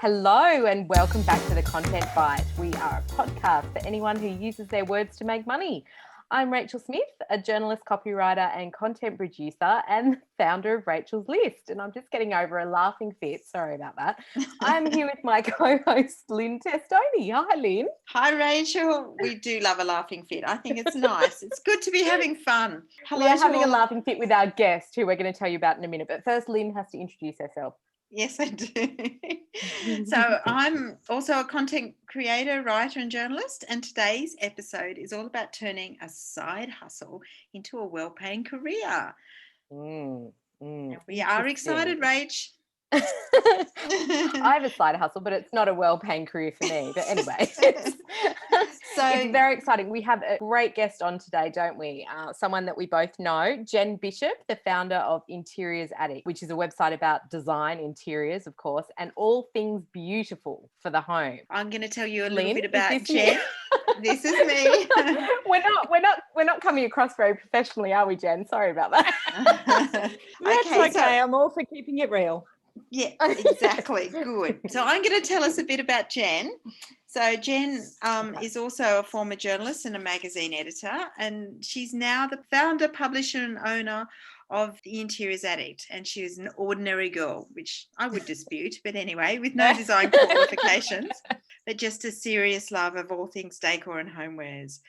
Hello and welcome back to the Content Bite. We are a podcast for anyone who uses their words to make money. I'm Rachel Smith, a journalist, copywriter and content producer and founder of Rachel's List. And I'm just getting over a laughing fit. Sorry about that. I'm here with my co-host, Lynn Testoni. Hi, Lynn. Hi, Rachel. We do love a laughing fit. I think it's nice. It's good to be having fun. We are having a laughing fit with our guest, who we're going to tell you about in a minute. But first, Lynn has to introduce herself. Yes, I do. So I'm also a content creator, writer and journalist. And today's episode is all about turning a side hustle into a well-paying career. We are excited, Rach. I have a side hustle, but it's not a well-paying career for me. But anyway, it's very exciting. We have a great guest on today, don't we? Someone that we both know, Jen Bishop, the founder of Interiors Addict, which is a website about design, interiors, of course, and all things beautiful for the home. I'm going to tell you a little bit about Jen. This is me. We're not coming across very professionally, are we, Jen? Sorry about that. That's okay. I'm all for keeping it real. Yeah, exactly. Good. So I'm going to tell us a bit about Jen. So Jen is also a former journalist and a magazine editor, and she's now the founder, publisher and owner of the Interiors Addict. And she is an ordinary girl, which I would dispute, but anyway, with no design qualifications, but just a serious love of all things decor and homewares.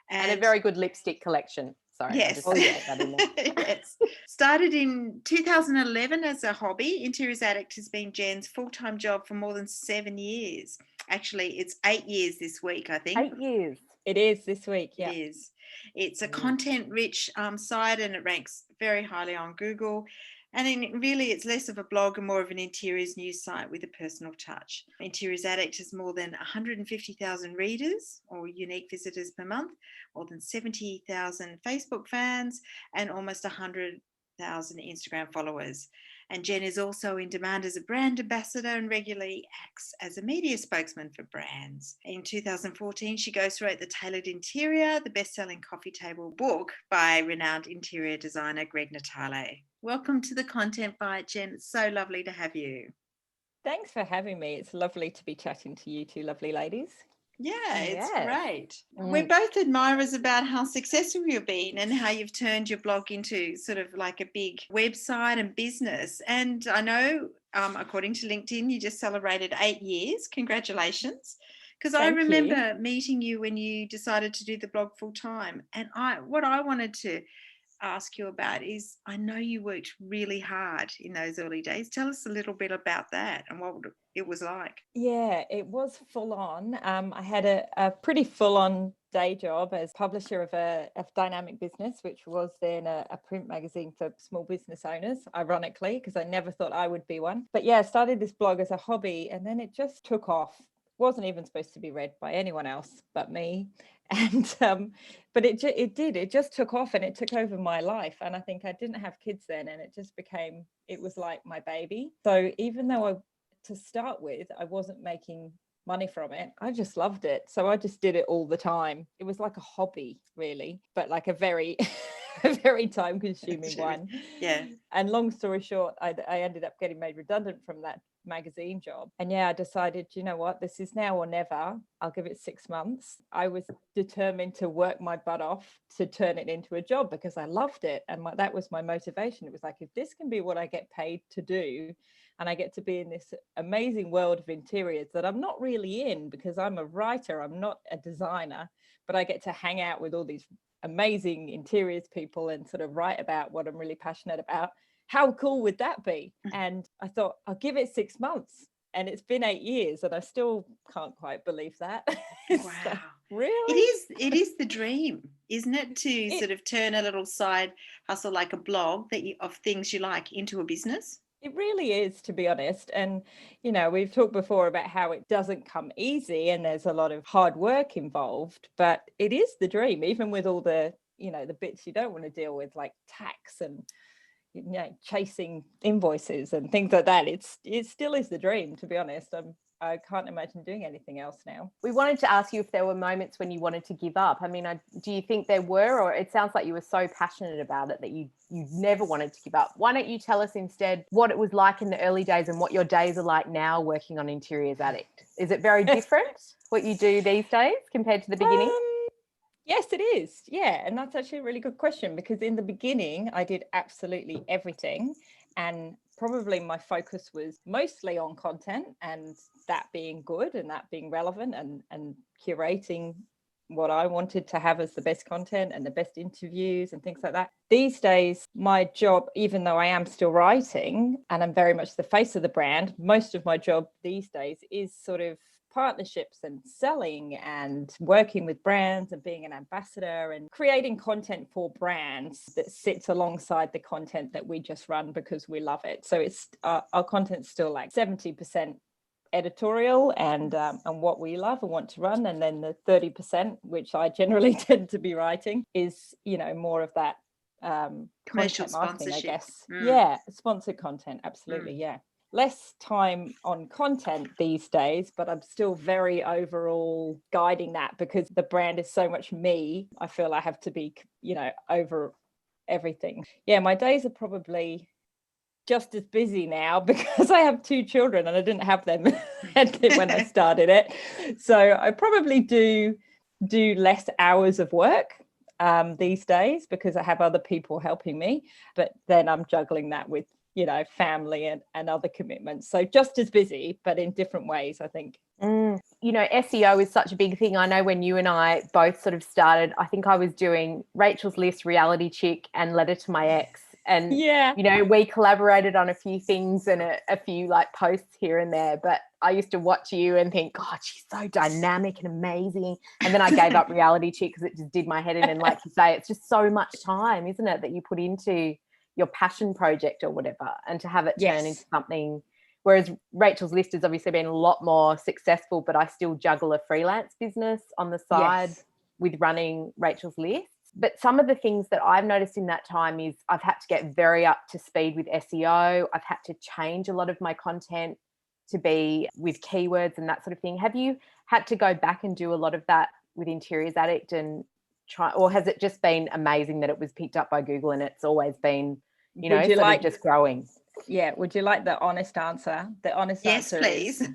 And a very good lipstick collection. Sorry. Yes. Yes. Started in 2011 as a hobby, Interiors Addict has been Jen's full-time job for more than 7 years. Actually, it's 8 years this week, I think. 8 years. It is this week, yeah. It is. It's a content-rich site and it ranks very highly on Google. And it's less of a blog and more of an interiors news site with a personal touch. Interiors Addict has more than 150,000 readers or unique visitors per month, more than 70,000 Facebook fans, and almost 100,000 Instagram followers. And Jen is also in demand as a brand ambassador and regularly acts as a media spokesman for brands. In 2014, she ghostwrote The Tailored Interior, the best-selling coffee table book by renowned interior designer Greg Natale. Welcome to the Content Bite, Jen. It's so lovely to have you. Thanks for having me. It's lovely to be chatting to you two lovely ladies. Yeah, it's great. We're both admirers about how successful you've been and how you've turned your blog into sort of like a big website and business. And I know, according to LinkedIn, you just celebrated 8 years. Congratulations. Because I remember meeting you when you decided to do the blog full time. And what I wanted to ask you about is, I know you worked really hard in those early days. Tell us a little bit about that and what it was like. Yeah, it was full on. I had a pretty full on day job as publisher of a dynamic business, which was then a print magazine for small business owners, ironically, because I never thought I would be one. But yeah, I started this blog as a hobby and then it just took off. Wasn't even supposed to be read by anyone else but me. And but it just took off and it took over my life. And I think I didn't have kids then, and it was like my baby. So even though to start with I wasn't making money from it, I just loved it. So I just did it all the time. It was like a hobby, really, but like a very a very time consuming one. Yeah. And long story short, I ended up getting made redundant from that magazine job. And yeah, I decided, you know what, this is now or never. I'll give it 6 months. I was determined to work my butt off to turn it into a job because I loved it. And that was my motivation. It was like, if this can be what I get paid to do, and I get to be in this amazing world of interiors that I'm not really in because I'm a writer, I'm not a designer, but I get to hang out with all these amazing interiors people and sort of write about what I'm really passionate about. How cool would that be? And I thought, I'll give it 6 months. And it's been 8 years and I still can't quite believe that. Wow. So, really? It is the dream, isn't it? To sort of turn a little side hustle like a blog of things you like into a business. It really is, to be honest. And, you know, we've talked before about how it doesn't come easy and there's a lot of hard work involved, but it is the dream, even with all the, you know, the bits you don't want to deal with, like tax and, you know, chasing invoices and things like that. It still is the dream, to be honest. I'm I can't imagine doing anything else now. We wanted to ask you if there were moments when you wanted to give up. I mean, do you think there were, or it sounds like you were so passionate about it that you never wanted to give up? Why don't you tell us instead what it was like in the early days and what your days are like now working on Interiors Addict? Is it very different what you do these days compared to the beginning? Yes, it is. Yeah. And that's actually a really good question, because in the beginning, I did absolutely everything. And probably my focus was mostly on content and that being good and that being relevant and curating what I wanted to have as the best content and the best interviews and things like that. These days, my job, even though I am still writing and I'm very much the face of the brand, most of my job these days is sort of partnerships and selling and working with brands and being an ambassador and creating content for brands that sits alongside the content that we just run because we love it. So it's our content's still like 70% editorial and what we love and want to run, and then the 30%, which I generally tend to be writing, is more of that content marketing, I guess. Yeah, sponsored content, absolutely. Yeah, less time on content these days, but I'm still very overall guiding that because the brand is so much me. I feel I have to be over everything. Yeah, my days are probably just as busy now because I have 2 children and I didn't have them when I started it. So I probably do less hours of work these days because I have other people helping me. But then I'm juggling that with, family and other commitments. So just as busy, but in different ways, I think. SEO is such a big thing. I know when you and I both sort of started, I think I was doing Rachel's List, Reality Chick, and Letter to My Ex. And, we collaborated on a few things and a few like posts here and there. But I used to watch you and think, God, she's so dynamic and amazing. And then I gave up Reality Chick because it just did my head in. And like you say, it's just so much time, isn't it, that you put into your passion project or whatever, and to have it turn into something. Whereas Rachel's List has obviously been a lot more successful, but I still juggle a freelance business on the side with running Rachel's List. But some of the things that I've noticed in that time is I've had to get very up to speed with SEO. I've had to change a lot of my content to be with keywords and that sort of thing. Have you had to go back and do a lot of that with Interiors Addict and try, or has it just been amazing that it was picked up by Google and it's always been, just growing? Yeah. Would you like the honest answer? The honest answer please. Is,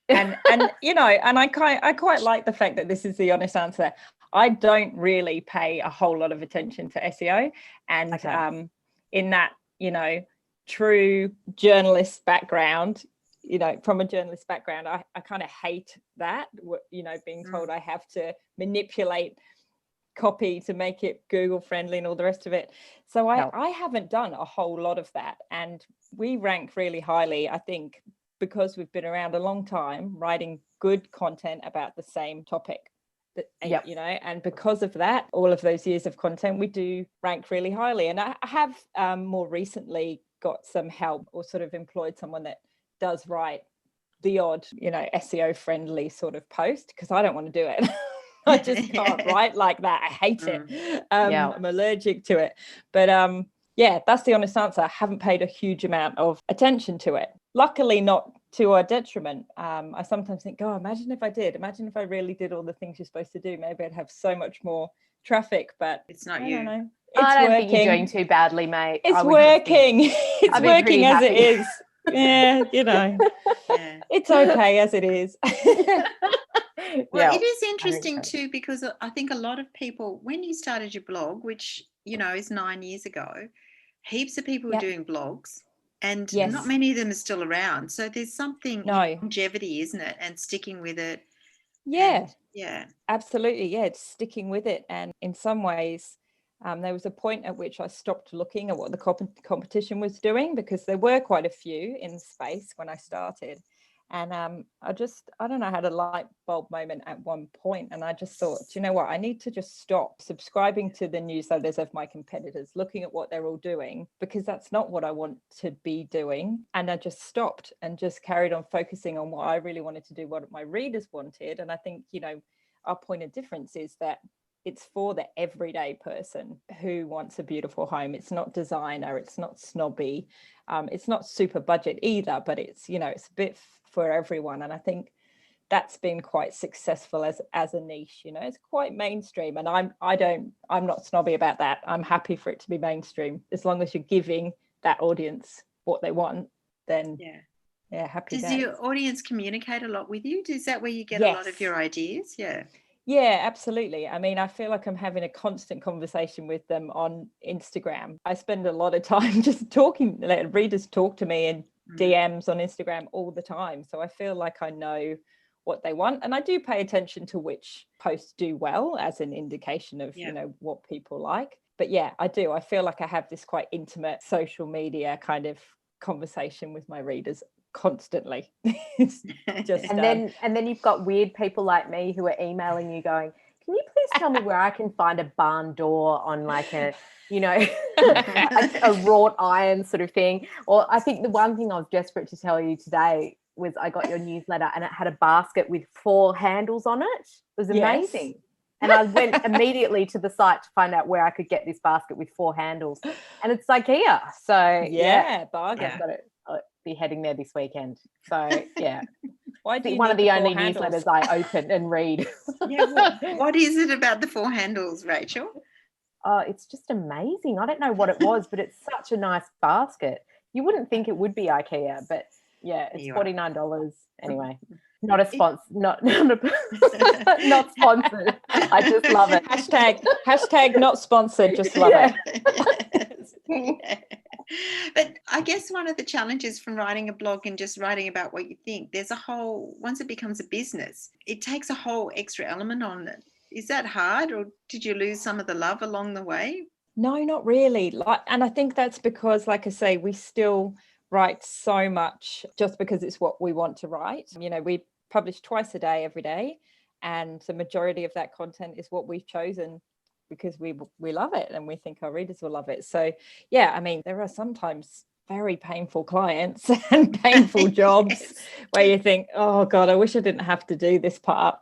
and I quite like the fact that this is the honest answer. I don't really pay a whole lot of attention to SEO, and in that, true journalist background, from a journalist background, I kind of hate that, being told I have to manipulate copy to make it Google friendly and all the rest of it. So I haven't done a whole lot of that, and we rank really highly, I think, because we've been around a long time writing good content about the same topic. And because of that, all of those years of content, we do rank really highly. And I have more recently got some help, or sort of employed someone that does write the odd, SEO friendly sort of post, because I don't want to do it. I just can't write like that. I hate it. I'm allergic to it. But that's the honest answer. I haven't paid a huge amount of attention to it. Luckily, not to our detriment. I sometimes think, imagine if I did. Imagine if I really did all the things you're supposed to do. Maybe I'd have so much more traffic, but it's not you. Know. I don't think you're doing too badly, mate. It's working. It's working as it is. Yeah, it's okay as it is. Well, it is interesting too, because I think a lot of people, when you started your blog, which, is 9 years ago, heaps of people were doing blogs, and not many of them are still around. So there's something longevity, isn't it? And sticking with it. Yeah. Absolutely. Yeah. It's sticking with it. And in some ways, there was a point at which I stopped looking at what the competition was doing, because there were quite a few in the space when I started. And I don't know, I had a light bulb moment at one point, and I just thought, do you know what, I need to just stop subscribing to the newsletters of my competitors, looking at what they're all doing, because that's not what I want to be doing. And I just stopped and just carried on focusing on what I really wanted to do, what my readers wanted. And I think, our point of difference is that it's for the everyday person who wants a beautiful home. It's not designer, it's not snobby, it's not super budget either, but it's, it's a bit for everyone. And I think that's been quite successful as a niche. You know, it's quite mainstream, and I'm not snobby about that. I'm happy for it to be mainstream as long as you're giving that audience what they want. Then happy days. Does your audience communicate a lot with you? Is that where you get a lot of your ideas? Yeah, absolutely. I mean, I feel like I'm having a constant conversation with them on Instagram. I spend a lot of time just talking, let readers talk to me in DMs on Instagram all the time. So I feel like I know what they want. And I do pay attention to which posts do well as an indication of, you know, what people like. But yeah, I do. I feel like I have this quite intimate social media kind of conversation with my readers constantly. Just and then you've got weird people like me who are emailing you going, can you please tell me where I can find a barn door on like a, you know, a wrought iron sort of thing? Or I think the one thing I was desperate to tell you today was I got your newsletter and it had a basket with 4 handles on it. It was amazing. Yes. And I went immediately to the site to find out where I could get this basket with 4 handles. And it's IKEA. So bargain. I've got it. I'll be heading there this weekend. So yeah. Why do you one of the only handles? newsletters I open and read. What is it about the 4 handles, Rachel? Oh, it's just amazing. I don't know what it was, but it's such a nice basket. You wouldn't think it would be IKEA, but yeah, it's $49 anyway. Not a sponsor, not sponsored. I just love it. Hashtag not sponsored, just love it. But I guess one of the challenges from writing a blog and just writing about what you think, there's once it becomes a business, it takes a whole extra element on it. Is that hard, or did you lose some of the love along the way? No, not really. And I think that's because, like I say, we still write so much just because it's what we want to write. You know, we publish twice a day, every day, and the majority of that content is what we've chosen because we love it and we think our readers will love it. So yeah, I mean, there are sometimes very painful clients and painful jobs where you think, oh God, I wish I didn't have to do this part.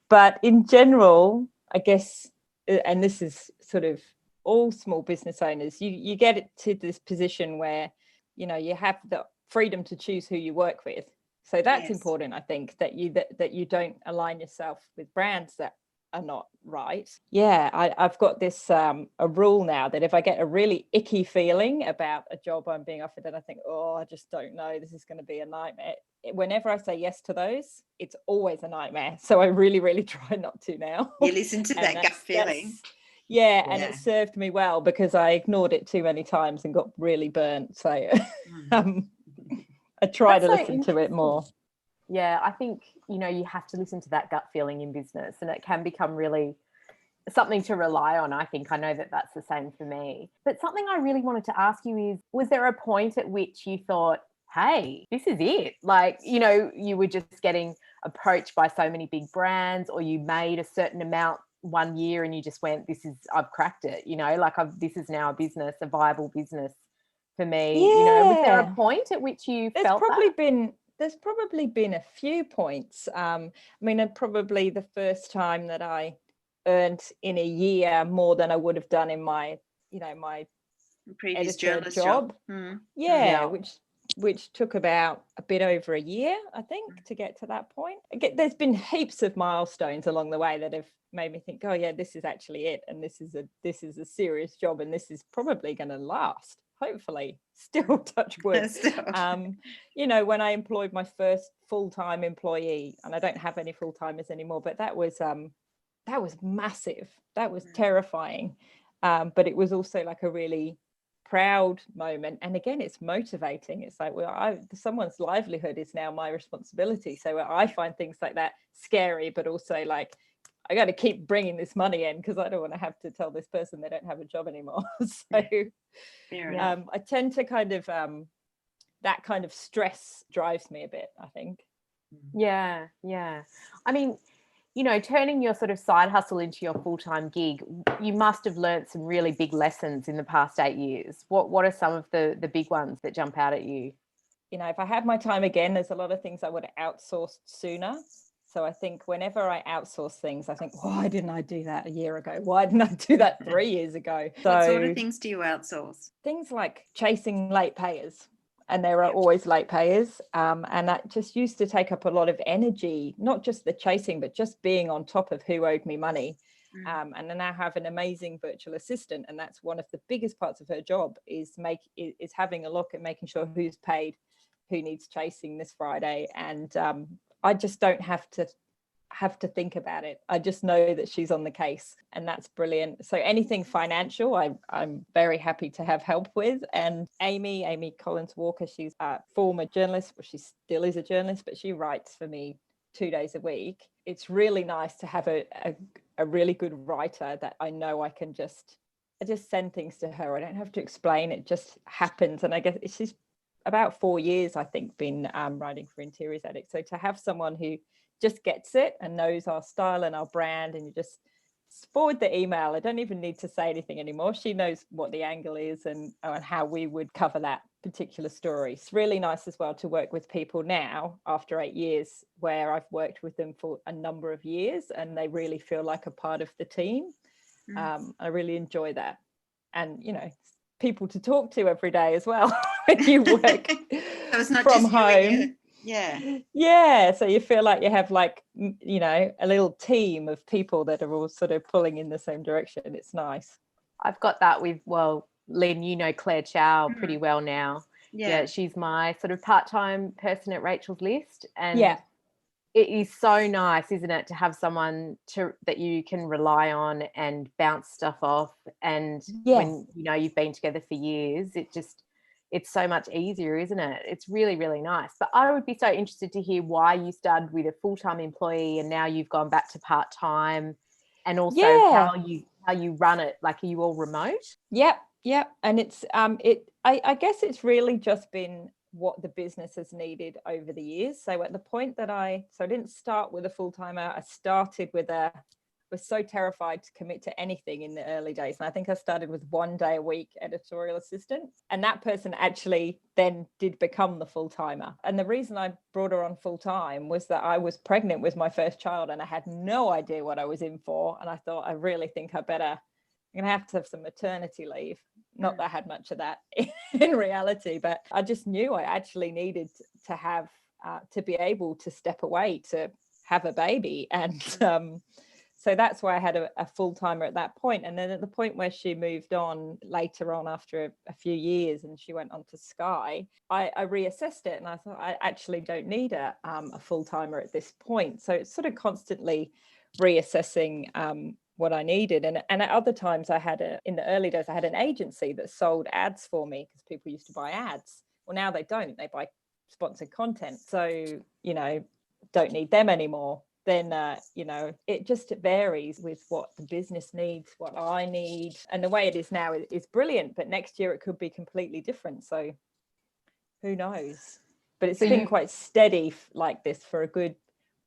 But in general, I guess, and this is sort of all small business owners, you get it to this position where, you know, you have the freedom to choose who you work with. So that's important, I think, that you don't align yourself with brands that are not right. Yeah, I've got this a rule now that if I get a really icky feeling about a job I'm being offered, and I think, oh, I just don't know, this is going to be a nightmare. Whenever I say yes to those, it's always a nightmare. So I really, really try not to now. You listen to that gut feeling. And it served me well because I ignored it too many times and got really burnt. So I try to listen to it more. Yeah, I think, you know, you have to listen to that gut feeling in business, and it can become really something to rely on, I think. I know that that's the same for me. But something I really wanted to ask you is, was there a point at which you thought, hey, this is it? Like, you know, you were just getting approached by so many big brands, or you made a certain amount one year and you just went, I've cracked it, you know, like this is now a business, a viable business for me. You know, was there a point at which you felt that? There's probably been a few points. I mean, probably the first time that I earned in a year more than I would have done in my, you know, my previous journalist job. Which took about a bit over a year, I think, to get to that point. Again, there's been heaps of milestones along the way that have made me think, oh yeah, this is actually it, and this is a serious job, and this is probably going to last. Hopefully, still touch wood. You know, when I employed my first full-time employee, and I don't have any full-timers anymore, but that was massive. That was terrifying. But it was also like a really proud moment. And again, it's motivating. It's like, well, someone's livelihood is now my responsibility. So I find things like that scary, but also like, I got to keep bringing this money in because I don't want to have to tell this person they don't have a job anymore. So I tend to kind of, that kind of stress drives me a bit, I think. Yeah. I mean, you know, turning your sort of side hustle into your full-time gig, you must have learned some really big lessons in the past 8 years. What are some of the big ones that jump out at you? You know, if I had my time again, there's a lot of things I would have outsourced sooner. So I think whenever I outsource things, I think, why didn't I do that a year ago? Why didn't I do that 3 years ago? What sort of things do you outsource? Things like chasing late payers. and there are always late payers. And that just used to take up a lot of energy, not just the chasing, but just being on top of who owed me money. And I now have an amazing virtual assistant, and that's one of the biggest parts of her job is having a look at making sure who's paid, who needs chasing this Friday. And I just don't have to think about it. I just know that she's on the case, and that's brilliant. So anything financial, I'm very happy to have help with. And Amy Collins Walker, she's a former journalist, well, she still is a journalist, but she writes for me 2 days a week. It's really nice to have a really good writer that I know I just send things to her. I don't have to explain, it just happens. And I guess she's about 4 years, I think, been writing for Interiors Addict. So to have someone who just gets it and knows our style and our brand, and you just forward the email. I don't even need to say anything anymore. She knows what the angle is and how we would cover that particular story. It's really nice as well to work with people now after 8 years, where I've worked with them for a number of years and they really feel like a part of the team. I really enjoy that. And, people to talk to every day as well when you work so it's not from just home. Yeah. So you feel like you have a little team of people that are all sort of pulling in the same direction. It's nice. I've got that with, Lynn, Claire Chow pretty well now. Yeah, she's my sort of part-time person at Rachel's List. And it is so nice, isn't it, to have someone that you can rely on and bounce stuff off. And when you've been together for years, it's so much easier, isn't it? It's really, really nice. But I would be so interested to hear why you started with a full-time employee and now you've gone back to part-time, and also how you run it. Like, are you all remote? Yep. And it's I guess it's really just been what the business has needed over the years. So at the point that I didn't start with a full-timer, I started was so terrified to commit to anything in the early days. And I think I started with 1 day a week editorial assistant. And that person actually then did become the full-timer. And the reason I brought her on full-time was that I was pregnant with my first child and I had no idea what I was in for. And I thought, I really think I'm going to have some maternity leave. Not that I had much of that in reality, but I just knew I actually needed to have, to be able to step away to have a baby. And so that's why I had a full-timer at that point. And then at the point where she moved on later on after a few years and she went on to Sky, I reassessed it and I thought I actually don't need a full-timer at this point. So it's sort of constantly reassessing what I needed. And at other times in the early days, I had an agency that sold ads for me because people used to buy ads. Well, now they don't. They buy sponsored content. So, don't need them anymore. Then, it just varies with what the business needs, what I need. And the way it is now is brilliant. But next year it could be completely different. So who knows? But it's been quite steady like this for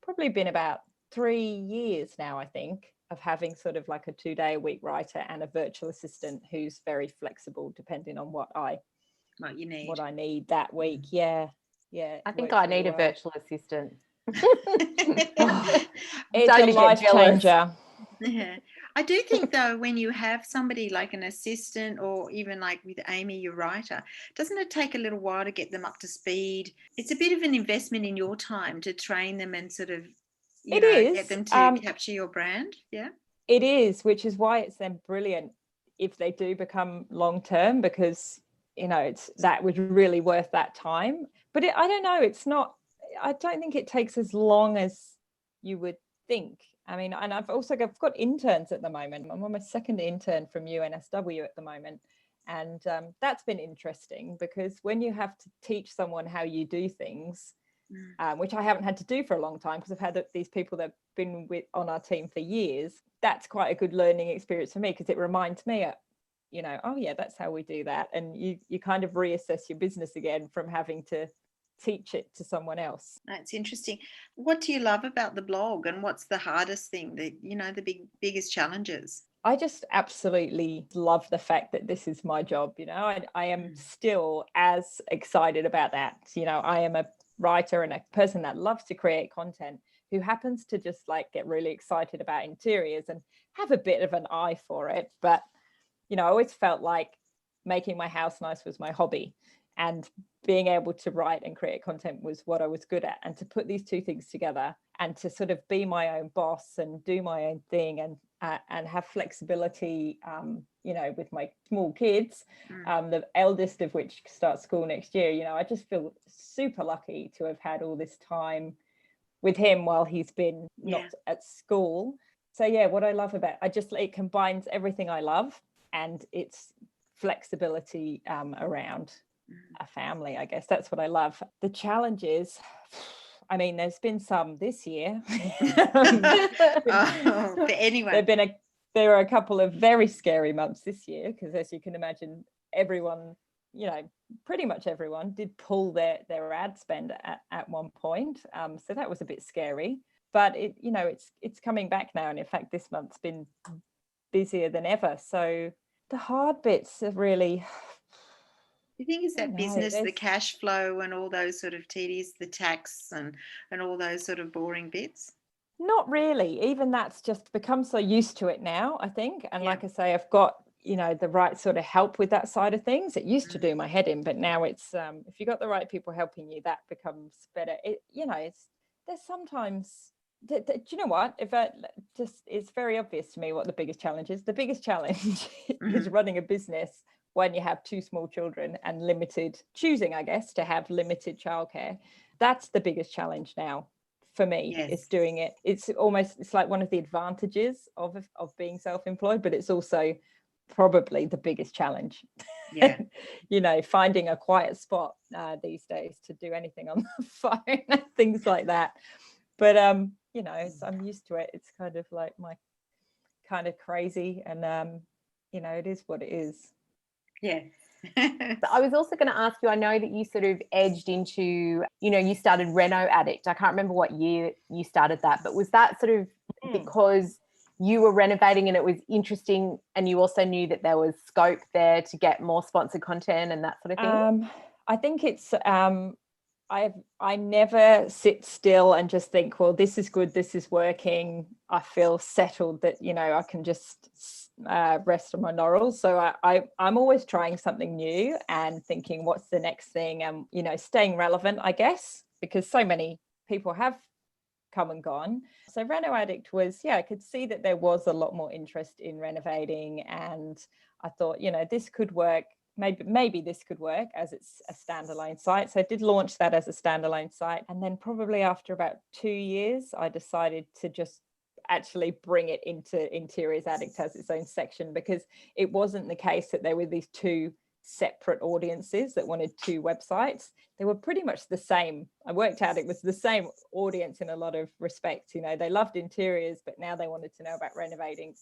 probably been about 3 years now, I think, of having sort of like a 2 day a week writer and a virtual assistant who's very flexible depending on what I need that week. Yeah. I think I need a virtual assistant. It's a life changer. Yeah. I do think though, when you have somebody like an assistant or even like with Amy, your writer, doesn't it take a little while to get them up to speed? It's a bit of an investment in your time to train them and sort of get them to capture your brand. Yeah, it is, which is why it's then brilliant if they do become long-term, because it's that was really worth that time. But I don't know, I don't think it takes as long as you would think. I mean, and I've got interns at the moment. I'm on my second intern from UNSW at the moment. And that's been interesting because when you have to teach someone how you do things, which I haven't had to do for a long time because I've had these people that have been on our team for years, that's quite a good learning experience for me because it reminds me, oh yeah, that's how we do that. And you kind of reassess your business again from having to teach it to someone else. That's interesting. What do you love about the blog, and what's the hardest thing the biggest challenges? I just absolutely love the fact that this is my job. I am still as excited about that. I am a writer and a person that loves to create content who happens to just get really excited about interiors and have a bit of an eye for it. But I always felt like making my house nice was my hobby. and being able to write and create content was what I was good at. And to put these two things together and to sort of be my own boss and do my own thing and have flexibility, with my small kids, the eldest of which starts school next year, I just feel super lucky to have had all this time with him while he's been not at school. So what I love about it combines everything I love, and it's flexibility around a family. I guess that's what I love. The challenges, I mean, there's been some this year. For anyone. There are a couple of very scary months this year, because as you can imagine, everyone, pretty much everyone did pull their ad spend at one point. So that was a bit scary, but it's coming back now. And in fact, this month's been busier than ever. So the hard bits are really, you think it's that business, the cash flow and all those sort of tedious, the tax and all those sort of boring bits? Not really. Even that's just become so used to it now, I think. And like I say, I've got, the right sort of help with that side of things. It used to do my head in, but now it's, if you got the right people helping you, that becomes better. There's sometimes, do you know what? It's very obvious to me what the biggest challenge is. The biggest challenge is running a business when you have two small children and choosing, I guess, to have limited childcare. That's the biggest challenge now for me. Is doing it. It's like one of the advantages of being self-employed, but it's also probably the biggest challenge. Finding a quiet spot these days to do anything on the phone and things like that. But I'm used to it. It's kind of like my kind of crazy, and it is what it is. I was also going to ask you, I know that you sort of edged into, you started Reno Addict. I can't remember what year you started that, but was that sort of because you were renovating and it was interesting, and you also knew that there was scope there to get more sponsored content and that sort of thing? I think it's I never sit still and just think, well, this is good, this is working. I feel settled that, I can just rest on my laurels. So I'm always trying something new and thinking, what's the next thing? And, staying relevant, I guess, because so many people have come and gone. So Reno Addict was, I could see that there was a lot more interest in renovating. And I thought, this could work. Maybe this could work as it's a standalone site. So I did launch that as a standalone site. And then probably after about 2 years, I decided to just actually bring it into Interiors Addict as its own section, because it wasn't the case that there were these two separate audiences that wanted two websites. They were pretty much the same. I worked out it was the same audience in a lot of respects. They loved interiors, but now they wanted to know about renovating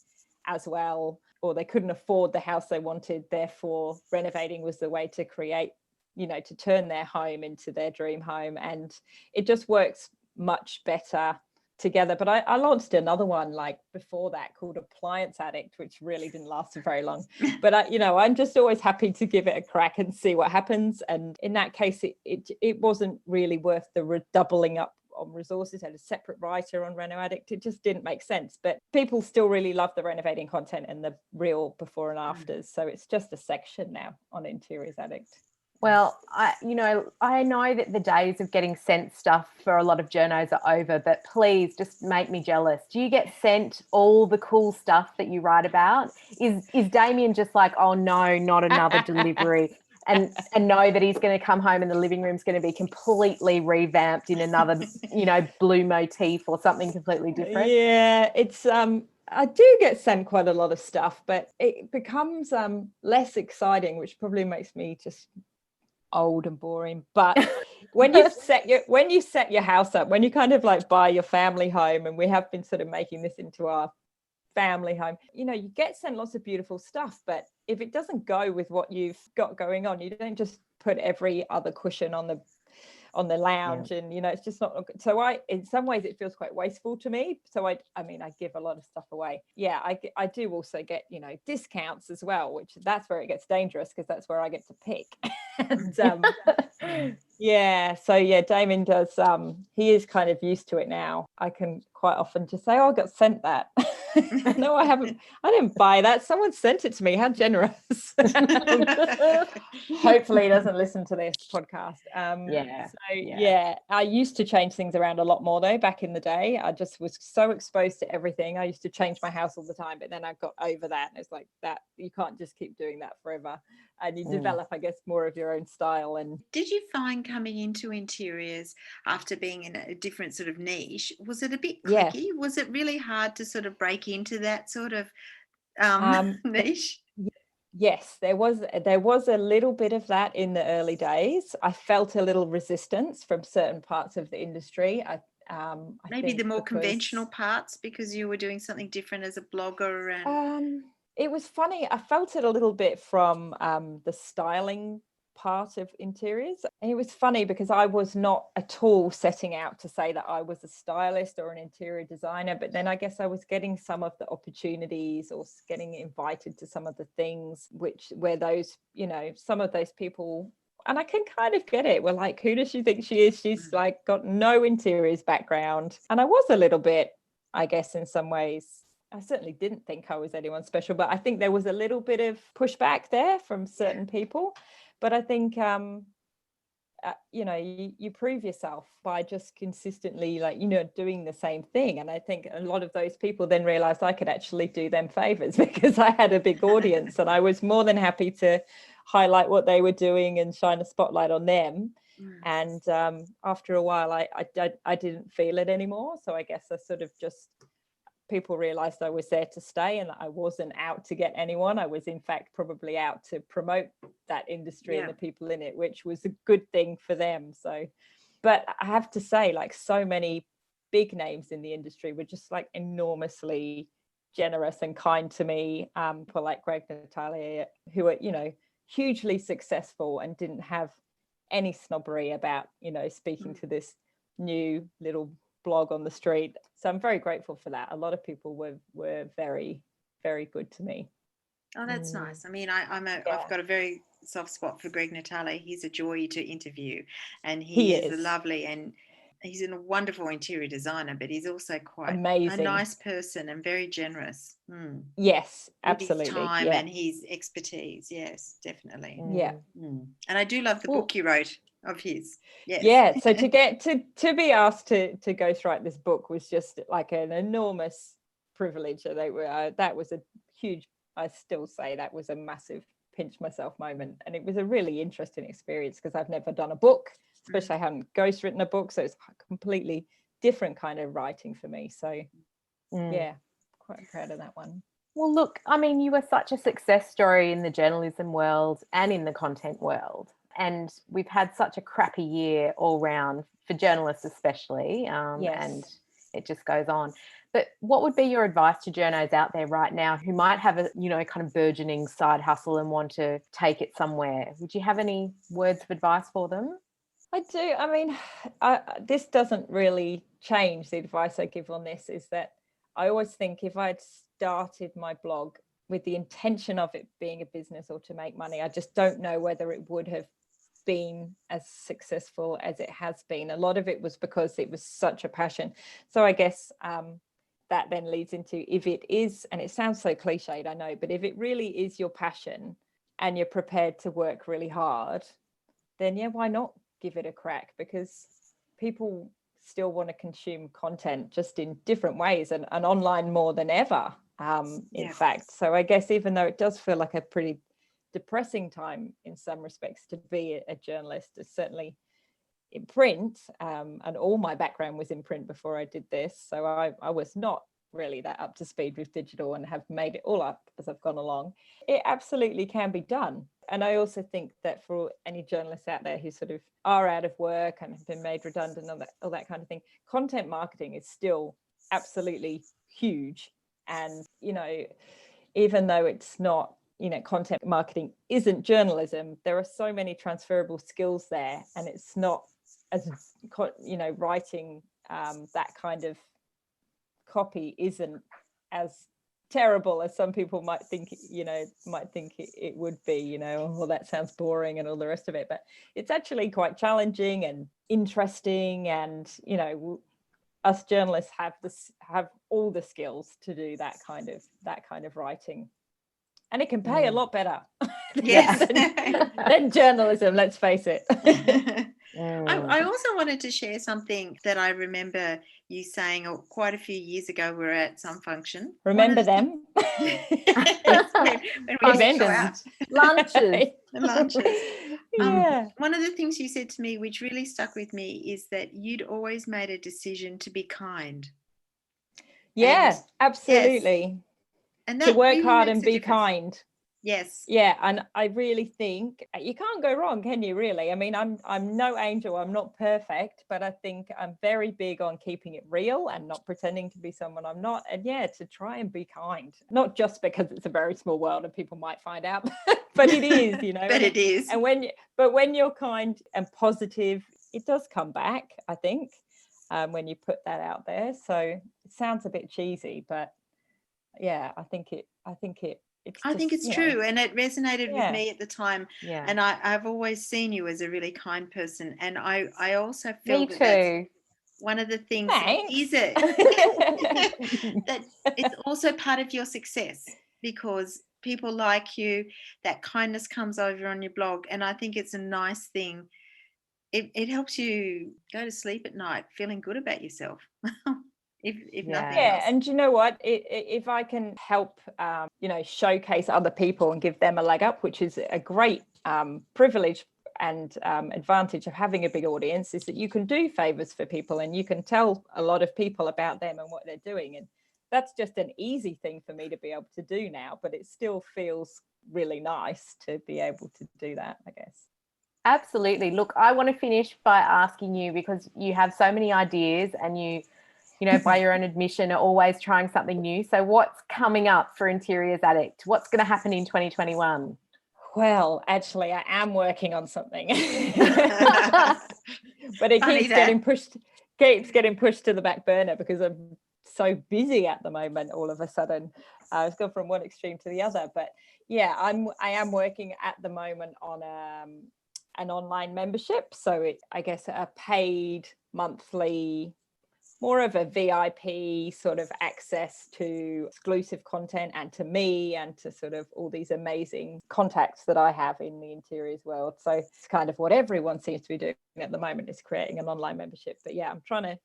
as well, or they couldn't afford the house they wanted. Therefore, renovating was the way to create, to turn their home into their dream home. And it just works much better together. But I launched another one like before that called Appliance Addict, which really didn't last for very long. But I'm just always happy to give it a crack and see what happens. And in that case, it wasn't really worth the doubling up on resources. I had a separate writer on Reno Addict. It just didn't make sense. But people still really love the renovating content and the real before and afters. So it's just a section now on Interiors Addict. Well, I know that the days of getting sent stuff for a lot of journos are over, but please just make me jealous. Do you get sent all the cool stuff that you write about? Is Damien just like, oh no, not another delivery? And know that he's going to come home and the living room's going to be completely revamped in another, blue motif or something completely different? Yeah, it's I do get sent quite a lot of stuff, but it becomes less exciting, which probably makes me just old and boring. But when you set your house up, when you kind of like buy your family home, and we have been sort of making this into our family home, you get sent lots of beautiful stuff, but if it doesn't go with what you've got going on, you don't just put every other cushion on the lounge, and it's just not. So in some ways it feels quite wasteful to me. So I give a lot of stuff away. I do also get discounts as well, which that's where it gets dangerous, because that's where I get to pick. And Damien does, he is kind of used to it now. I can quite often just say, oh, I got sent that. No, I haven't. I didn't buy that. Someone sent it to me. How generous. Hopefully he doesn't listen to this podcast. I used to change things around a lot more though back in the day. I just was so exposed to everything. I used to change my house all the time, but then I got over that. It's like that you can't just keep doing that forever, and you develop, I guess, more of your own style. And did you find coming into interiors after being in a different sort of niche, was it a bit cliquey? Was it really hard to sort of break into that sort of niche? Yes, there was a little bit of that in the early days. I felt a little resistance from certain parts of the industry. I maybe the more conventional parts, because you were doing something different as a blogger. And it was funny. I felt it a little bit from the styling part of interiors. And it was funny because I was not at all setting out to say that I was a stylist or an interior designer, but then I guess I was getting some of the opportunities or getting invited to some of the things where those, some of those people, and I can kind of get it, we're like, who does she think she is? She's like got no interiors background. And I was a little bit, I guess, in some ways, I certainly didn't think I was anyone special, but I think there was a little bit of pushback there from certain people. But I think, you prove yourself by just consistently, doing the same thing. And I think a lot of those people then realized I could actually do them favors because I had a big audience and I was more than happy to highlight what they were doing and shine a spotlight on them. And after a while, I didn't feel it anymore. So I guess I sort of just, people realized I was there to stay and that I wasn't out to get anyone. I was in fact probably out to promote that industry and the people in it, which was a good thing for them. So, but I have to say, like, so many big names in the industry were just like enormously generous and kind to me, for like Greg Natalia, who are, hugely successful and didn't have any snobbery about, speaking to this new little blog on the street. So I'm very grateful for that. A lot of people were very, very good to me. Oh, that's nice. I mean, I've got a very soft spot for Greg Natale. He's a joy to interview, and he is lovely, and he's a wonderful interior designer, but he's also quite amazing, a nice person and very generous. Yes, absolutely. With his time and his expertise. Yes, definitely. Yeah. And I do love the book you wrote of his. Yes. Yeah, so to get to be asked to ghostwrite this book was just like an enormous privilege. That was a huge, I still say that was a massive pinch myself moment, and it was a really interesting experience because I've never done a book, especially I haven't ghostwritten a book, so it's a completely different kind of writing for me. So yeah, quite proud of that one. Well, look, I mean, you were such a success story in the journalism world and in the content world. And we've had such a crappy year all round for journalists especially, and it just goes on. But what would be your advice to journos out there right now who might have a, kind of burgeoning side hustle and want to take it somewhere? Would you have any words of advice for them? I do. I mean, this doesn't really change. The advice I give on this is that I always think if I'd started my blog with the intention of it being a business or to make money, I just don't know whether it would have been as successful as it has been. A lot of it was because it was such a passion. So I guess that then leads into, if it is, and it sounds so cliched, I know, but if it really is your passion and you're prepared to work really hard, then why not give it a crack? Because people still want to consume content just in different ways and online more than ever, in fact. So I guess even though it does feel like a pretty depressing time in some respects to be a journalist, is certainly in print, and all my background was in print before I did this, so I was not really that up to speed with digital and have made it all up as I've gone along. It absolutely can be done. And I also think that for any journalists out there who sort of are out of work and have been made redundant and all that kind of thing, content marketing is still absolutely huge. And even though it's not, content marketing isn't journalism, there are so many transferable skills there, and it's not as, writing that kind of copy isn't as terrible as some people might think it would be, well, that sounds boring and all the rest of it, but it's actually quite challenging and interesting, and us journalists have all the skills to do that kind of writing, and it can pay a lot better than journalism, let's face it. I also wanted to share something that I remember you saying quite a few years ago. We were at some function. Remember them? when we go out. Lunches. Yeah. One of the things you said to me, which really stuck with me, is that you'd always made a decision to be kind. Yeah, absolutely. Yes. And that to work really hard makes and a be difference. kind. Yes. Yeah, and I really think you can't go wrong, can you, really? I mean, I'm no angel, I'm not perfect, but I think I'm very big on keeping it real and not pretending to be someone I'm not. And to try and be kind, not just because it's a very small world and people might find out, but it is, But it is. And when you're kind and positive, it does come back, I think, when you put that out there. So it sounds a bit cheesy, but yeah, I think it's true, and it resonated with me at the time. And I've always seen you as a really kind person, and I also feel me too. One of the things Thanks. that it's also part of your success, because people like you, that kindness comes over on your blog, and I think it's a nice thing. It helps you go to sleep at night feeling good about yourself. If nothing else. And you know what, if I can help showcase other people and give them a leg up, which is a great privilege and advantage of having a big audience, is that you can do favors for people and you can tell a lot of people about them and what they're doing. And that's just an easy thing for me to be able to do now, but it still feels really nice to be able to do that, I guess. Absolutely. Look, I want to finish by asking you, because you have so many ideas and you by your own admission, are always trying something new. So what's coming up for Interiors Addict? What's going to happen in 2021? Well, actually, I am working on something, but it keeps getting pushed to the back burner because I'm so busy at the moment. All of a sudden, it's gone from one extreme to the other. But yeah, I am working at the moment on an online membership. So I guess a paid monthly, more of a VIP sort of access to exclusive content and to me and to sort of all these amazing contacts that I have in the interiors world. So it's kind of what everyone seems to be doing at the moment, is creating an online membership. But yeah, I'm trying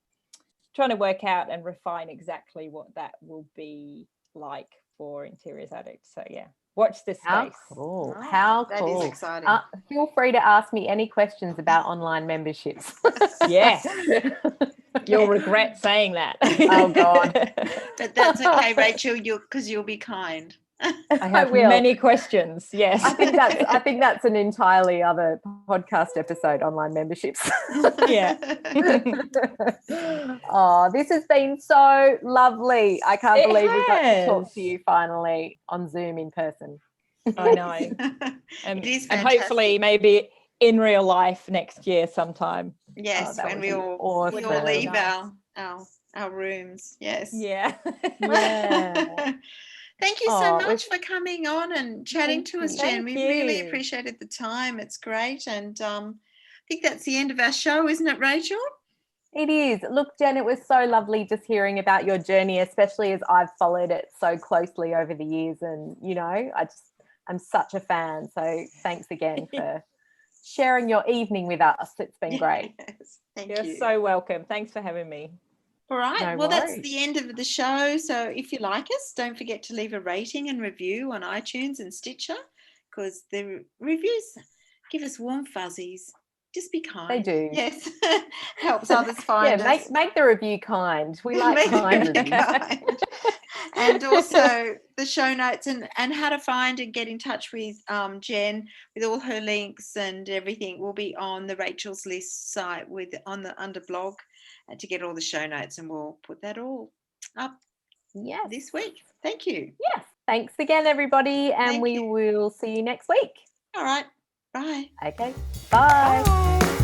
to work out and refine exactly what that will be like for Interiors Addict. So yeah, watch this space. How cool. How cool. That is exciting. Feel free to ask me any questions about online memberships. Yes. You'll regret saying that. Oh God. But that's okay, Rachel, because you'll be kind. I have many questions. Yes. I think that's an entirely other podcast episode, online memberships. Yeah. Oh, this has been so lovely. I can't believe we got to talk to you finally on Zoom in person. I know. It is and hopefully maybe in real life next year sometime. Yes, when we all leave our rooms. Yes. Yeah. Yeah. Thank you so much for coming on and chatting to us, Jen. We really appreciated the time. It's great. And I think that's the end of our show, isn't it, Rachel? It is. Look, Jen, it was so lovely just hearing about your journey, especially as I've followed it so closely over the years. And, I'm such a fan. So thanks again for sharing your evening with us. It's been great. Thank you. You're so welcome. Thanks for having me. All right. That's the end of the show. So if you like us, don't forget to leave a rating and review on iTunes and Stitcher, because the reviews give us warm fuzzies. Just be kind. They do. Yes. Helps others find us. Make the review kind. We like kind reviews. And also the show notes and how to find and get in touch with Jen, with all her links and everything, will be on the Rachel's List site under blog, to get all the show notes, and we'll put that all up this week. Thank you. Yes. Thanks again, everybody, and we will see you next week. All right. Bye. Okay. Bye.